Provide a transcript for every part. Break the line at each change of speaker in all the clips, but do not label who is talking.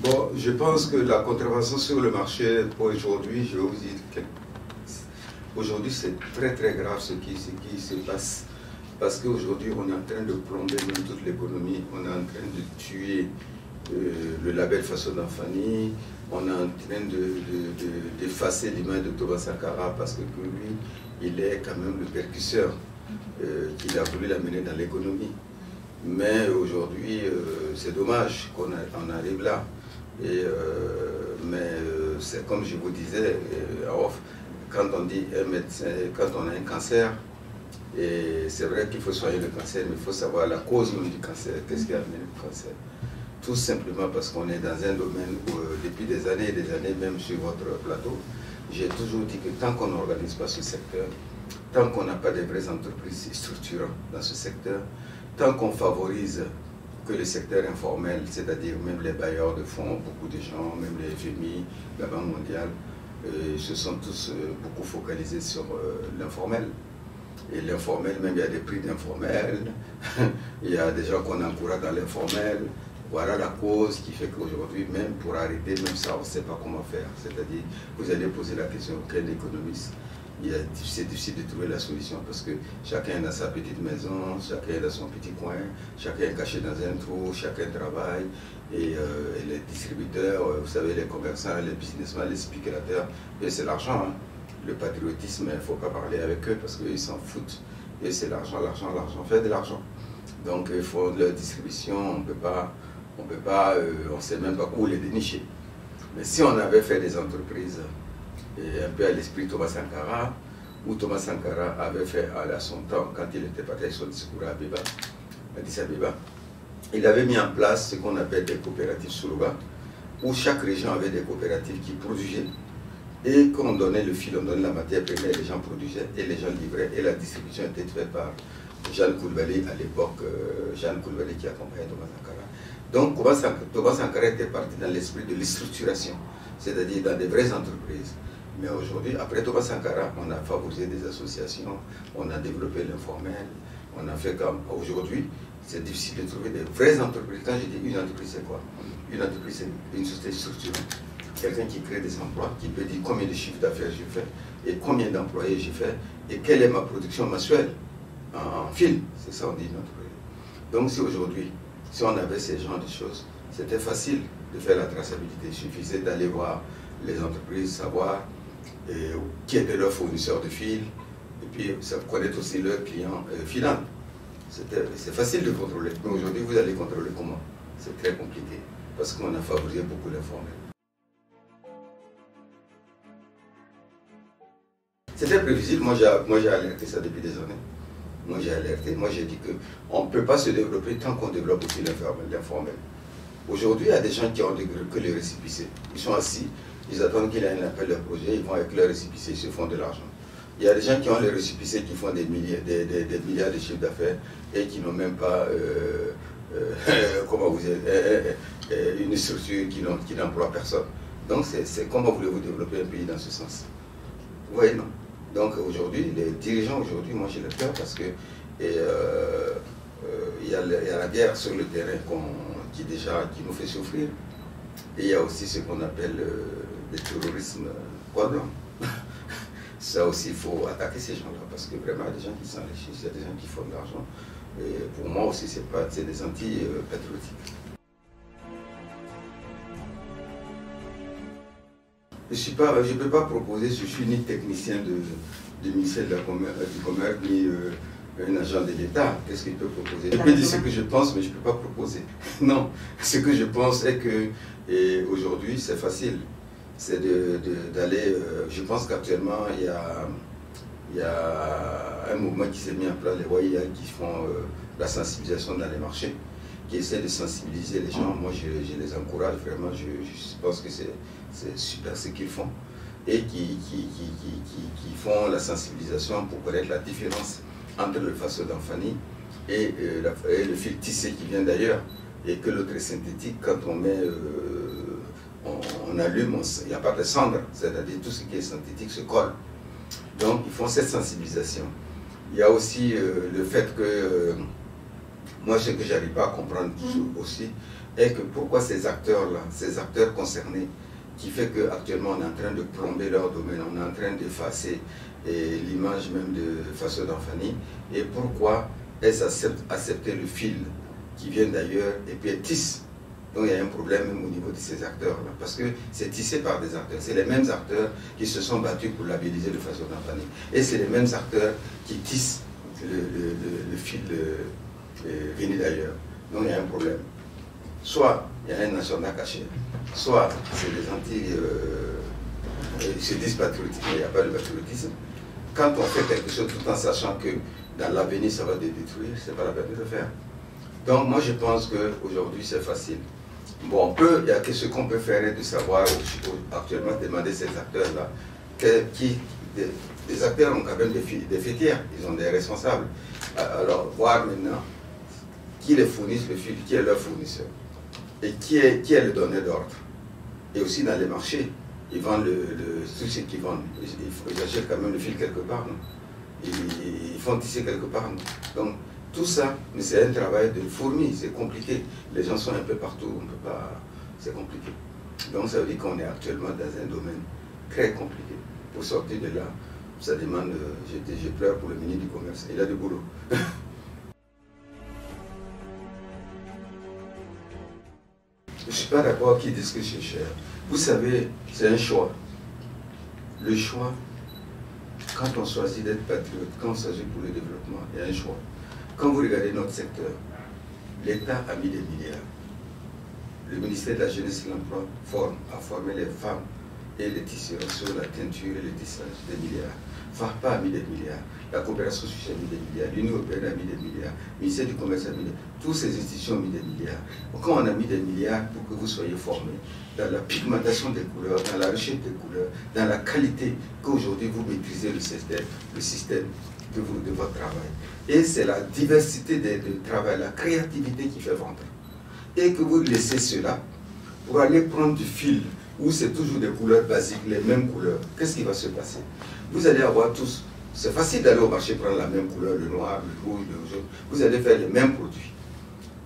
Bon, je pense que la contravention sur le marché, aujourd'hui, je vais vous dire que aujourd'hui c'est très très grave ce qui se passe. Parce qu'aujourd'hui, on est en train de plomber même toute l'économie, on est en train de tuer le label Faso Damphani, on est en train d'effacer l'image de Thomas Sankara parce que pour lui, il est quand même le percusseur qu'il a voulu l'amener dans l'économie. Mais aujourd'hui, c'est dommage qu'on arrive là. Mais c'est comme je vous disais, quand on dit un médecin, quand on a un cancer, et c'est vrai qu'il faut soigner le cancer, mais il faut savoir la cause même du cancer, qu'est-ce qui a amené le cancer. Tout simplement parce qu'on est dans un domaine où, depuis des années et des années, même sur votre plateau, j'ai toujours dit que tant qu'on n'organise pas ce secteur, tant qu'on n'a pas de vraies entreprises structurantes dans ce secteur, tant qu'on favorise que le secteur informel, c'est-à-dire même les bailleurs de fonds, beaucoup de gens, même les FMI, la Banque mondiale, se sont tous beaucoup focalisés sur l'informel. Et l'informel, même il y a des prix d'informel, il y a des gens qu'on encourage dans l'informel. Voilà la cause qui fait qu'aujourd'hui, même pour arrêter, même ça, on ne sait pas comment faire. C'est-à-dire, vous allez poser la question à quel économiste. C'est difficile de trouver la solution parce que chacun est dans sa petite maison, chacun est dans son petit coin, chacun est caché dans un trou, chacun travaille. Et les distributeurs, vous savez, les commerçants, les businessmen, les spéculateurs, c'est l'argent. Hein. Le patriotisme, il ne faut pas parler avec eux parce qu'ils s'en foutent. Et c'est l'argent, l'argent, l'argent, fait de l'argent. Donc il faut de la distribution, on ne sait même pas où les dénicher. Mais si on avait fait des entreprises, et un peu à l'esprit Thomas Sankara, où Thomas Sankara avait fait à son temps, quand il était parti avec son discours à Addis Abeba, il avait mis en place ce qu'on appelle des coopératives Soulouba, où chaque région avait des coopératives qui produisaient, et quand on donnait le fil, on donnait la matière première, les gens produisaient, et les gens livraient, et la distribution était faite par Jeanne Coulibaly à l'époque, Jeanne Coulibaly qui accompagnait Thomas Sankara. Donc Thomas Sankara était parti dans l'esprit de l'structuration, c'est-à-dire dans des vraies entreprises. Mais aujourd'hui, après Thomas Sankara, on a favorisé des associations, on a développé l'informel, on a fait comme aujourd'hui, c'est difficile de trouver des vraies entreprises. Quand je dis une entreprise, c'est quoi? Une entreprise, c'est une société structurante. Quelqu'un qui crée des emplois, qui peut dire combien de chiffres d'affaires j'ai fait, et combien d'employés j'ai fait, et quelle est ma production mensuelle en film. C'est ça on dit une entreprise. Donc si aujourd'hui, si on avait ces genres de choses, c'était facile de faire la traçabilité. Il suffisait d'aller voir les entreprises, savoir qui étaient leurs fournisseurs de fil, et puis connaître aussi leurs clients finaux. C'est facile de contrôler. Mais aujourd'hui, vous allez contrôler comment? C'est très compliqué, parce qu'on a favorisé beaucoup l'informel. C'était prévisible, moi j'ai alerté ça depuis des années. Moi j'ai alerté, moi j'ai dit qu'on ne peut pas se développer tant qu'on développe aussi l'informel. Aujourd'hui, il y a des gens qui ont que les récépissés. Ils sont assis, ils attendent qu'il y ait un appel de projet, ils vont avec leurs récépissés, ils se font de l'argent. Il y a des gens qui ont les récépissés qui font des milliards de chiffres d'affaires et qui n'ont même pas comment vous dites, une structure qui n'emploie personne. Donc c'est comment voulez-vous développer un pays dans ce sens? Vous voyez, non? Donc aujourd'hui, les dirigeants aujourd'hui, moi j'ai le peur parce que il y a la guerre sur le terrain qui nous fait souffrir. Et il y a aussi ce qu'on appelle le terrorisme blanc. Ça aussi, il faut attaquer ces gens-là parce que vraiment, il y a des gens qui s'enrichissent, il y a des gens qui font de l'argent. Et pour moi aussi, c'est des anti-patriotiques. Je ne peux pas proposer, je suis ni technicien du ministère du Commerce ni un agent de l'État. Qu'est-ce qu'il peut proposer? Je peux dire ce que je pense, mais je ne peux pas proposer. Non, ce que je pense est que aujourd'hui, c'est facile. C'est d'aller... je pense qu'actuellement, il y a un mouvement qui s'est mis en place, les voyants qui font la sensibilisation dans les marchés, qui essaient de sensibiliser les gens. Moi, je les encourage vraiment. Je pense que c'est super ce qu'ils font. Et qui font la sensibilisation pour connaître la différence entre le faso d'Anfani et le fil tissé qui vient d'ailleurs, et que l'autre est synthétique. Quand on met, on allume, il n'y a pas de cendre, c'est-à-dire tout ce qui est synthétique se colle. Donc ils font cette sensibilisation. Il y a aussi le fait que, moi ce que je n'arrive pas à comprendre aussi, est que pourquoi ces acteurs-là, ces acteurs concernés, qui fait qu'actuellement on est en train de plomber leur domaine, on est en train d'effacer l'image même de faso d'Anfani, et pourquoi elles acceptent le fil qui vient d'ailleurs et puis elles tissent. Donc il y a un problème même au niveau de ces acteurs-là, parce que c'est tissé par des acteurs. C'est les mêmes acteurs qui se sont battus pour labelliser le faso d'Anfani. Et c'est les mêmes acteurs qui tissent le fil venu d'ailleurs. Donc il y a un problème. Soit il y a un national caché, soit c'est des anti... ils se disent patriotiques, mais il n'y a pas de patriotisme. Quand on fait quelque chose tout en sachant que dans l'avenir ça va te détruire, ce n'est pas la peine de le faire. Donc moi je pense qu'aujourd'hui c'est facile. Bon, il y a que ce qu'on peut faire est de savoir actuellement demander ces acteurs-là, des acteurs ont quand même des fêtières, ils ont des responsables. Alors voir maintenant qui les fournissent le fil, qui est leur fournisseur, et qui est le donneur d'ordre. Et aussi dans les marchés, ils vendent tout ce qu'ils vendent. Ils achètent quand même le fil quelque part. Non? Ils font tisser quelque part. Non? Donc tout ça, mais c'est un travail de fourmi, c'est compliqué. Les gens sont un peu partout, on peut pas. C'est compliqué. Donc ça veut dire qu'on est actuellement dans un domaine très compliqué. Pour sortir de là, ça demande. Je pleure pour le ministre du Commerce. Il a du boulot. Je ne suis pas d'accord qu'ils disent que c'est cher. Vous savez, c'est un choix. Le choix, quand on choisit d'être patriote, quand on s'agit pour le développement, il y a un choix. Quand vous regardez notre secteur, l'État a mis des milliards. Le ministère de la Jeunesse et de l'Emploi a formé les femmes et les tisseurs sur la teinture et le tissage des milliards. FARPA a mis des milliards. La coopération sociale a mis des milliards. L'Union européenne a mis des milliards. Le ministère du Commerce a mis des milliards. Toutes ces institutions ont mis des milliards. Quand on a mis des milliards pour que vous soyez formés dans la pigmentation des couleurs, dans la recherche des couleurs, dans la qualité, qu'aujourd'hui vous maîtrisez le système de votre travail. Et c'est la diversité de travail, la créativité qui fait vendre. Et que vous laissez cela pour aller prendre du fil où c'est toujours des couleurs basiques, les mêmes couleurs. Qu'est-ce qui va se passer? Vous allez avoir tous, c'est facile d'aller au marché prendre la même couleur, le noir, le rouge, le jaune. Vous allez faire les mêmes produits.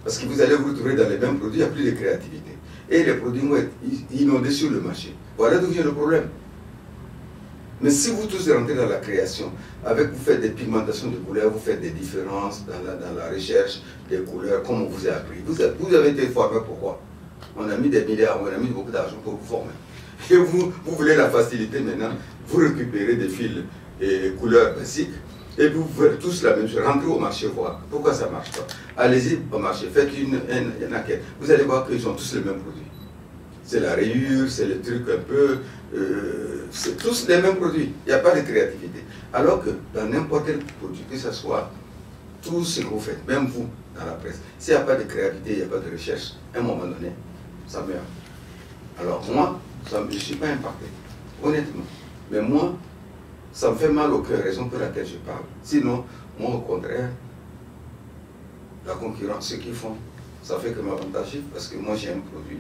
Parce que vous allez vous retrouver dans les mêmes produits, il n'y a plus de créativité. Et les produits vont être inondés sur le marché. Voilà d'où vient le problème. Mais si vous tous rentrez dans la création, vous faites des pigmentations de couleurs, vous faites des différences dans la recherche des couleurs, comme on vous a appris. Vous avez été formé pourquoi? On a mis des milliards, on a mis beaucoup d'argent pour vous former. Et vous voulez la facilité maintenant, vous récupérez des fils et couleurs basiques, et vous faites tous la même chose. Rentrez au marché voir. Pourquoi ça ne marche pas? Allez-y au marché, faites une enquête. Vous allez voir qu'ils ont tous les mêmes produits. C'est la rayure, c'est le truc un peu... c'est tous les mêmes produits. Il n'y a pas de créativité. Alors que dans n'importe quel produit, que ce soit tout ce que vous faites, même vous, dans la presse, s'il n'y a pas de créativité, il n'y a pas de recherche, à un moment donné, ça meurt. Alors moi, je ne suis pas impacté, honnêtement. Mais moi, ça me fait mal au cœur, raison pour laquelle je parle. Sinon, moi au contraire, la concurrence, ce qu'ils font, ça fait que m'avantager, parce que moi j'ai un produit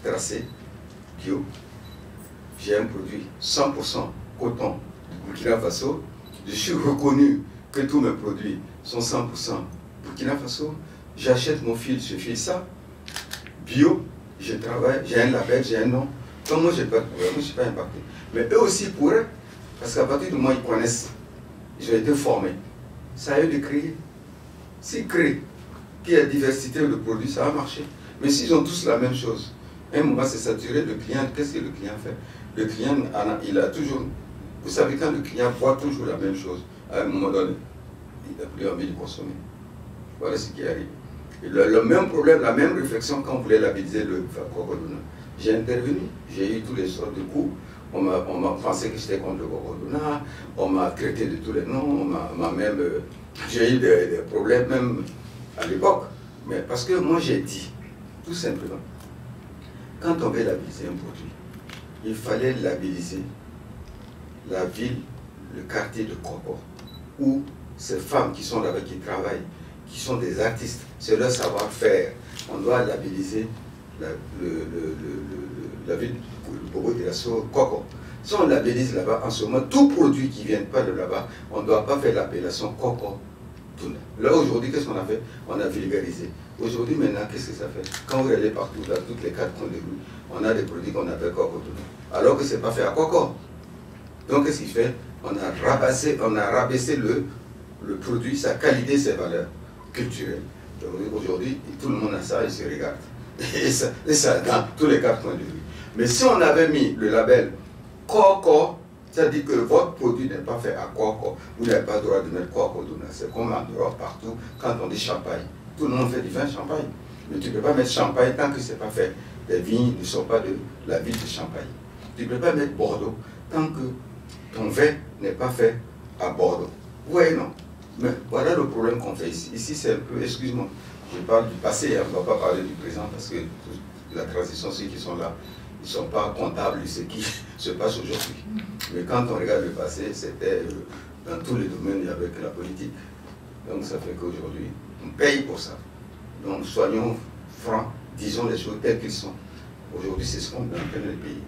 tracé, bio, j'ai un produit 100% coton du Burkina Faso, je suis reconnu que tous mes produits sont 100% Burkina Faso, j'achète mon fil, je file ça, bio, je travaille, j'ai un label, j'ai un nom, donc moi je n'ai pas de problème, je ne suis pas impacté. Mais eux aussi pourraient, parce qu'à partir du moment où ils connaissent, ils ont été formés, ça a eu de créer. S'ils créent qu'il y a diversité de produits, ça va marcher. Mais s'ils ont tous la même chose, à un moment c'est saturé, le client, qu'est-ce que le client fait? Le client, il a toujours Vous savez, quand le client voit toujours la même chose, à un moment donné, il n'a plus envie de consommer. Voilà ce qui arrive. Et le même problème, la même réflexion quand on voulait labelliser le cocodona. J'ai intervenu, j'ai eu tous les sortes de coups. On m'a pensé que j'étais contre le cocodona, on m'a traité de tous les noms, on m'a même... j'ai eu des problèmes même à l'époque. Mais parce que moi j'ai dit, tout simplement, quand on veut labelliser un produit, il fallait labelliser la ville, le quartier de Koko, où ces femmes qui sont là-bas, qui travaillent, qui sont des artistes, c'est leur savoir-faire. On doit labelliser la ville, le Bobo de la Sour, Koko. Si on labellise là-bas, en ce moment, tout produit qui ne vient pas de là-bas, on ne doit pas faire l'appellation Koko. Là, aujourd'hui, qu'est-ce qu'on a fait? On a vulgarisé. Aujourd'hui, maintenant, qu'est-ce que ça fait? Quand vous allez partout, dans toutes les quatre coins de rue, on a des produits qu'on appelle Koko. Alors que ce n'est pas fait à Koko. Donc, qu'est-ce qu'il fait? On a rabaissé le produit, sa qualité, ses valeurs culturelles. Aujourd'hui, tout le monde a ça, il se regarde. Et ça dans tous les quatre coins de rue. Mais si on avait mis le label Koko, c'est-à-dire que votre produit n'est pas fait à Koko, vous n'avez pas le droit de mettre Koko. C'est comme en Europe, partout, quand on dit champagne. Tout le monde fait du vin champagne. Mais tu ne peux pas mettre champagne tant que ce n'est pas fait. Les vignes ne sont pas de la ville de Champagne. Tu ne peux pas mettre Bordeaux tant que ton vin n'est pas fait à Bordeaux. Oui, non. Mais voilà le problème qu'on fait ici. Ici, c'est un peu, excuse-moi, je parle du passé, on ne va pas parler du présent parce que la transition, ceux qui sont là, ils ne sont pas comptables de ce qui se passe aujourd'hui. Mais quand on regarde le passé, c'était dans tous les domaines, il y avait que la politique. Donc ça fait qu'aujourd'hui, on paye pour ça. Donc soyons francs, disons les choses telles qu'elles sont. Aujourd'hui, c'est ce qu'on est en train de payer.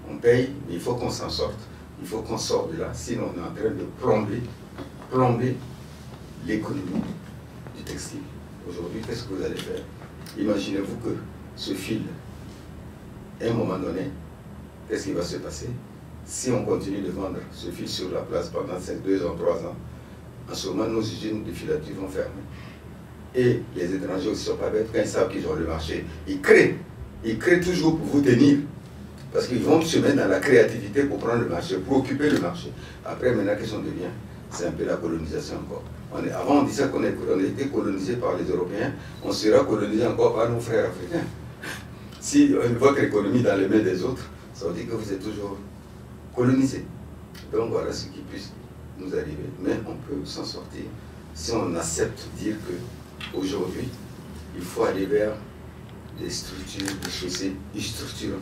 On paye, mais il faut qu'on s'en sorte. Il faut qu'on sorte de là. Sinon, on est en train de plomber l'économie du textile. Aujourd'hui, qu'est-ce que vous allez faire? Imaginez-vous que ce fil, à un moment donné, qu'est-ce qui va se passer? Si on continue de vendre ce fil sur la place pendant 5, 2 ans, 3 ans, en ce moment, nos usines de filature vont fermer. Et les étrangers aussi ne sont pas bêtes, quand ils savent qu'ils ont le marché, ils créent toujours pour vous tenir. Parce qu'ils vont se mettre dans la créativité pour prendre le marché, pour occuper le marché. Après, maintenant, qu'est-ce qu'on devient? C'est un peu la colonisation encore. Avant, on disait qu'on était colonisé par les Européens, on sera colonisé encore par nos frères africains. Si votre économie est dans les mains des autres, ça veut dire que vous êtes toujours colonisé. Donc voilà ce qui puisse nous arriver. Mais on peut s'en sortir si on accepte de dire qu'aujourd'hui, il faut aller vers des structures, des sociétés structurantes,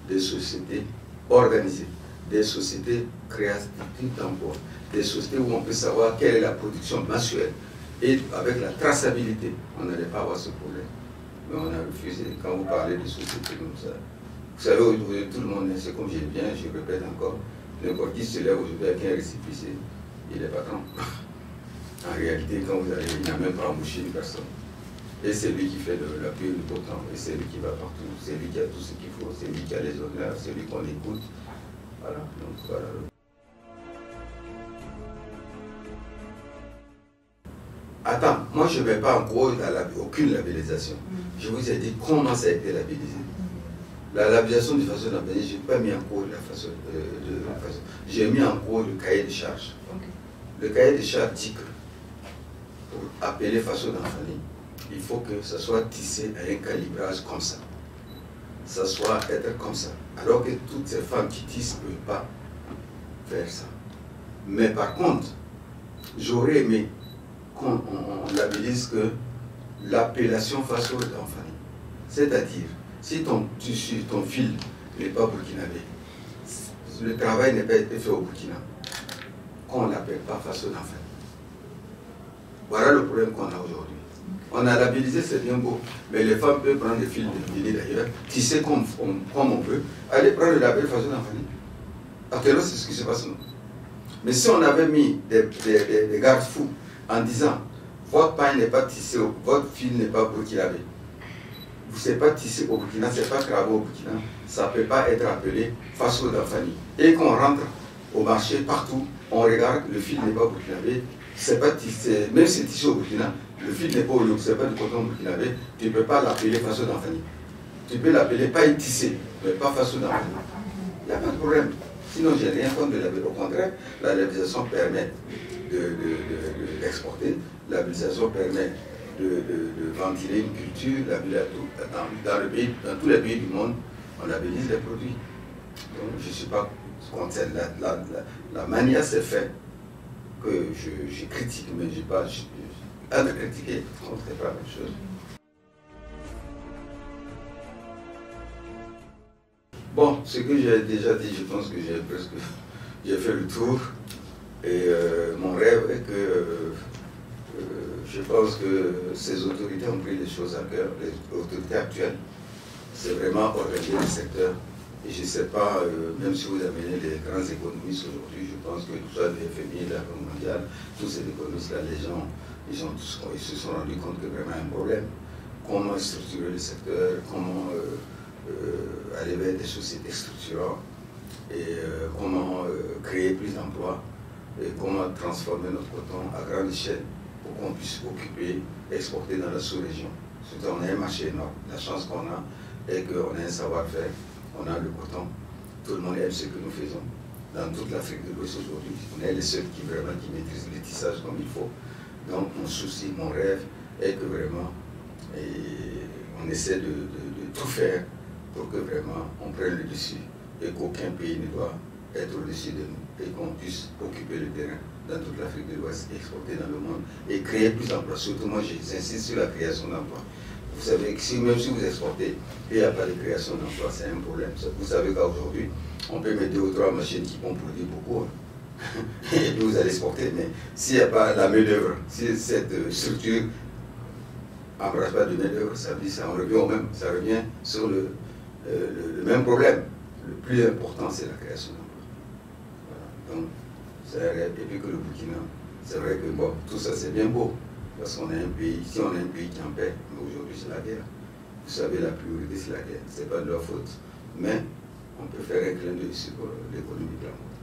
des sociétés organisées, des sociétés créatrices d'emplois, des sociétés où on peut savoir quelle est la production mensuelle. Et avec la traçabilité, on n'allait pas avoir ce problème. Mais on a refusé. Quand vous parlez de sociétés comme ça, vous savez, aujourd'hui, tout le monde, c'est comme j'aime bien, je répète encore, n'importe qui se lève aujourd'hui avec un récépissé, il est patron. En réalité, quand vous allez, il n'a même pas embauché une personne. Et c'est lui qui fait l'appui du beau temps, et c'est lui qui va partout, c'est lui qui a tout ce qu'il faut, c'est lui qui a les honneurs, c'est lui qu'on écoute. Voilà, donc voilà. Attends, moi je ne vais pas en gros dans aucune labellisation. Je vous ai dit comment ça a été labellisé. La labellisation de façon labellisée, je n'ai pas mis en cause la façon j'ai mis en cause le cahier de charge. Okay. Le cahier de charge dit que pour appeler façon d'enfanée, il faut que ça soit tissé à un calibrage comme ça. Ça soit être comme ça. Alors que toutes ces femmes qui tissent ne peuvent pas faire ça. Mais par contre, j'aurais aimé qu'on labellise que l'appellation façon d'enfanée. C'est-à-dire, si ton tissu, ton fil n'est pas burkinabé, le travail n'est pas été fait au Burkina, qu'on ne l'appelle pas façon d'enfanée. Voilà le problème qu'on a aujourd'hui. On a labellisé, c'est bien beau, mais les femmes peuvent prendre des fils de Guinée d'ailleurs, tisser comme on veut, aller prendre le label façon d'enfanée. Actuellement, c'est ce qui se passe nous. Mais si on avait mis des garde-fous en disant votre pain n'est pas tissé, votre fil n'est pas burkinabé, vous ne savez pas tisser au Burkina, ce n'est pas gravé au Burkina, ça ne peut pas être appelé façon d'enfanée. Et qu'on rentre au marché partout, on regarde, le fil n'est pas burkinabé, c'est pas tissé, même si c'est tissé au Burkina, le fil n'est pas au c'est pas du coton burkinabé, tu ne peux pas l'appeler façon d'enfanée. Tu peux l'appeler paille tissée, mais pas façon d'enfanée. Il n'y a pas de problème. Sinon, je n'ai rien contre le label. Au contraire, la labellisation permet d'exporter, la labellisation permet de ventiler une culture. Dans tous les pays du monde, on labellise les produits. Donc, je ne suis pas contre la manière, c'est fait que je critique, mais je n'ai pas à de critiquer, c'est pas la même chose. Bon, ce que j'ai déjà dit, je pense que j'ai fait le tour. Et mon rêve est que je pense que ces autorités ont pris les choses à cœur, les autorités actuelles. C'est vraiment organiser le secteur. Et je ne sais pas, même si vous amenez les grands économistes aujourd'hui, je pense que tout ça, le FMI, la Banque mondiale, tous ces économistes-là, les gens, ils se sont rendus compte que vraiment un problème. Comment structurer le secteur, comment aller vers des sociétés structurantes, et comment créer plus d'emplois, et comment transformer notre coton à grande échelle pour qu'on puisse occuper, exporter dans la sous-région. Surtout, on a un marché énorme. La chance qu'on a est qu'on a un savoir-faire, on a le coton, tout le monde aime ce que nous faisons. Dans toute l'Afrique de l'Ouest aujourd'hui, on est les seuls qui maîtrisent le tissage comme il faut. Donc mon souci, mon rêve est que vraiment, on essaie de tout faire pour que vraiment on prenne le dessus et qu'aucun pays ne doit être au-dessus de nous et qu'on puisse occuper le terrain dans toute l'Afrique de l'Ouest, exporter dans le monde et créer plus d'emplois. Surtout moi, j'insiste sur la création d'emplois. Vous savez que même si vous exportez et il n'y a pas de création d'emplois, c'est un problème. Vous savez qu'aujourd'hui, on peut mettre 2 ou 3 machines qui vont produire beaucoup. Et puis vous allez exporter. Mais s'il n'y a pas la main-d'œuvre, si cette structure n'embrasse pas de main-d'œuvre, ça revient au même, ça revient sur le même problème. Le plus important, c'est la création d'emplois. Voilà. Donc, c'est un rêve. Et puis que le Burkina, c'est vrai que bon, tout ça c'est bien beau. Parce qu'on a un pays, si on a un pays qui est en paix, mais aujourd'hui c'est la guerre. Vous savez, la priorité c'est la guerre. Ce n'est pas de leur faute. Mais on peut faire un clin d'œil sur l'économie de la mode.